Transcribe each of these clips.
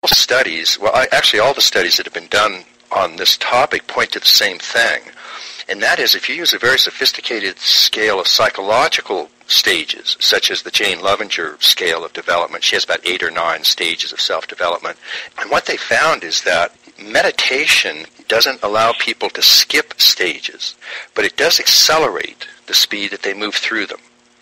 studies, actually all the studies that have been done on this topic point to the same thing. And that is, if you use a very sophisticated scale of psychological stages, such as the Jane Lovinger scale of development, she has about 8 or 9 stages of self-development. And what they found is that meditation doesn't allow people to skip stages, but it does accelerate the speed that they move through them.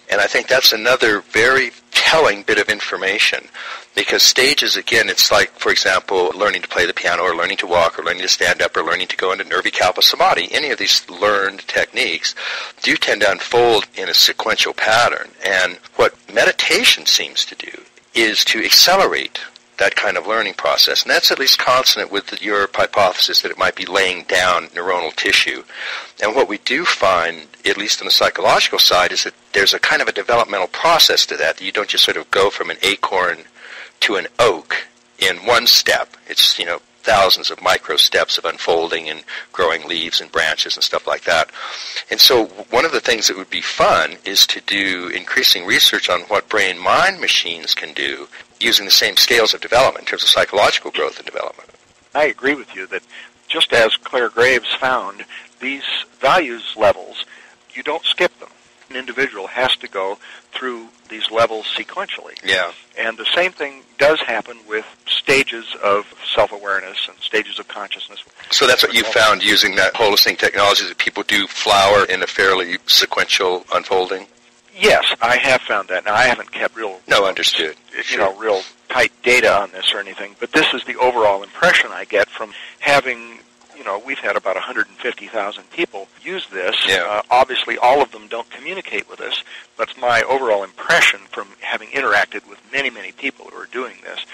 And I think that's another very telling bit of information, because stages, again, it's like, for example, learning to play the piano or learning to walk or learning to stand up or learning to go into nirvikalpa samadhi. Any of these learned techniques do tend to unfold in a sequential pattern. And what meditation seems to do is to accelerate that kind of learning process. And that's at least consonant with your hypothesis that it might be laying down neuronal tissue. And what we do find, at least on the psychological side, is that there's a kind of a developmental process to that. You don't just sort of go from an acorn to an oak in one step. It's, thousands of micro steps of unfolding and growing leaves and branches and stuff like that. And so one of the things that would be fun is to do increasing research on what brain-mind machines can do using the same scales of development in terms of psychological growth and development. I agree with you that just as Claire Graves found, these values levels, you don't skip them. An individual has to go through these levels sequentially. Yeah. And the same thing does happen with stages of self-awareness and stages of consciousness. So that's what you found using that holosync technology, that people do flower in a fairly sequential unfolding? Yes, I have found that. Now, I haven't kept real tight data on this or anything, but this is the overall impression I get from having, we've had about 150,000 people use this. Yeah. Obviously, all of them don't communicate with us, but it's my overall impression from having interacted with many, many people who are doing this.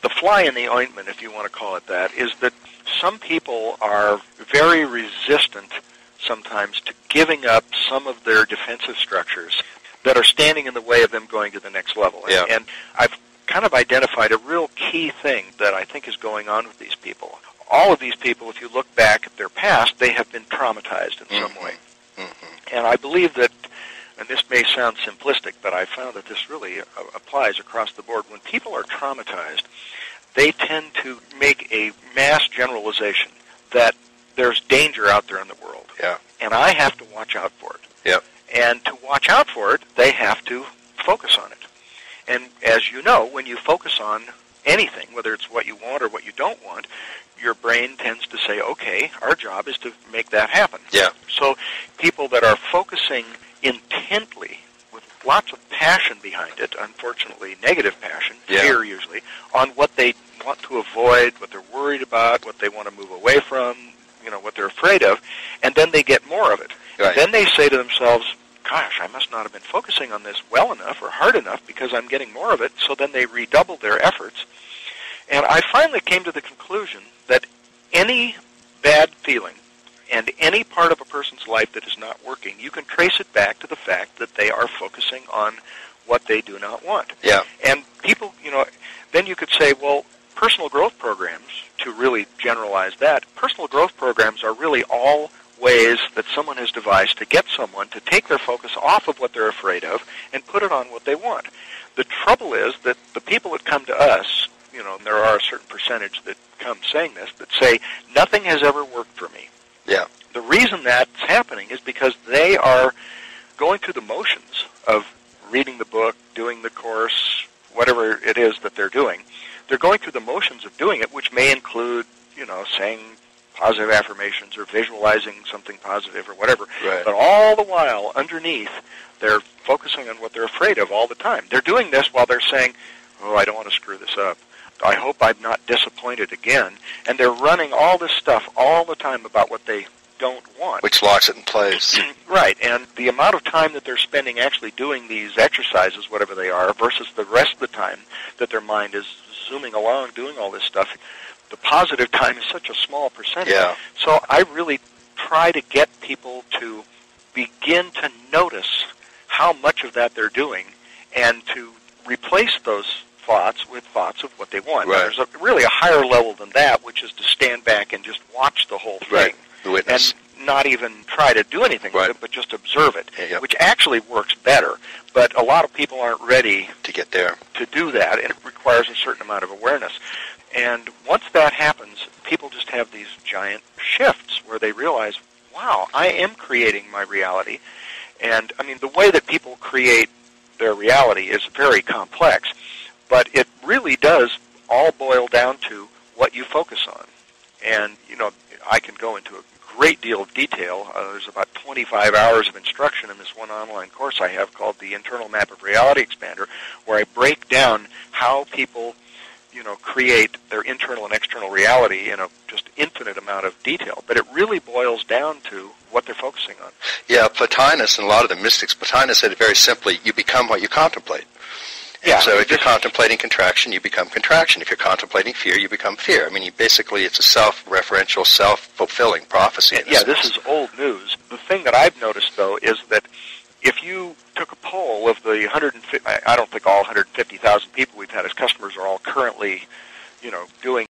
The fly in the ointment, if you want to call it that, is that some people are very resistant sometimes to giving up some of their defensive structures that are standing in the way of them going to the next level. Yeah. And I've kind of identified a real key thing that I think is going on with these people. All of these people, if you look back at their past, they have been traumatized in some way. Mm-hmm. And I believe that, and this may sound simplistic, but I found that this really applies across the board. When people are traumatized, they tend to make a mass generalization that there's danger out there in the world. Yeah. And I have to watch out for it. Yep. And to watch out for it, they have to focus on it. And as you know, when you focus on anything, whether it's what you want or what you don't want, your brain tends to say, okay, our job is to make that happen. Yeah. So people that are focusing intently with lots of passion behind it, unfortunately negative passion, fear usually, on what they want to avoid, what they're worried about, what they want to move away from, what they're afraid of, and then they get more of it. Right. Then they say to themselves, gosh, I must not have been focusing on this well enough or hard enough because I'm getting more of it, so then they redouble their efforts. And I finally came to the conclusion that any bad feeling and any part of a person's life that is not working, you can trace it back to the fact that they are focusing on what they do not want. Yeah. And people, then you could say, well, personal growth programs, to really generalize that, personal growth programs are really all ways that someone has devised to get someone to take their focus off of what they're afraid of and put it on what they want. The trouble is that the people that come to us, and there are a certain percentage that come saying this, that say, nothing has ever worked for me. Yeah. The reason that's happening is because they are going through the motions of reading the book, doing the course, whatever it is that they're doing. They're going through the motions of doing it, which may include, saying positive affirmations or visualizing something positive or whatever. Right. But all the while, underneath, they're focusing on what they're afraid of all the time. They're doing this while they're saying, oh, I don't want to screw this up. I hope I'm not disappointed again. And they're running all this stuff all the time about what they don't want. Which locks it in place. Right, and the amount of time that they're spending actually doing these exercises, whatever they are, versus the rest of the time that their mind is zooming along doing all this stuff, the positive time is such a small percentage. Yeah. So I really try to get people to begin to notice how much of that they're doing and to replace those thoughts with thoughts of what they want. Right. Now, there's really a higher level than that, which is to stand back and just watch the whole thing. Right. The witness. And not even try to do anything with it, but just observe it, which actually works better. But a lot of people aren't ready to get there, to do that, and it requires a certain amount of awareness. And once that happens, people just have these giant shifts where they realize, wow, I am creating my reality. And, I mean, the way that people create their reality is very complex, but it really does all boil down to what you focus on. And, you know, I can go into a great deal of detail. There's about 25 hours of instruction in this one online course I have called the Internal Map of Reality Expander, where I break down how people, you know, create their internal and external reality in a just infinite amount of detail. But it really boils down to what they're focusing on. Yeah, Plotinus and a lot of the mystics, Plotinus said it very simply, you become what you contemplate. Yeah, so if you're contemplating contraction, you become contraction. If you're contemplating fear, you become fear. I mean, basically, it's a self-referential, self-fulfilling prophecy. Yeah, this is old news. The thing that I've noticed, though, is that if you took a poll of the 150, I don't think all 150,000 people we've had as customers are all currently, you know, doing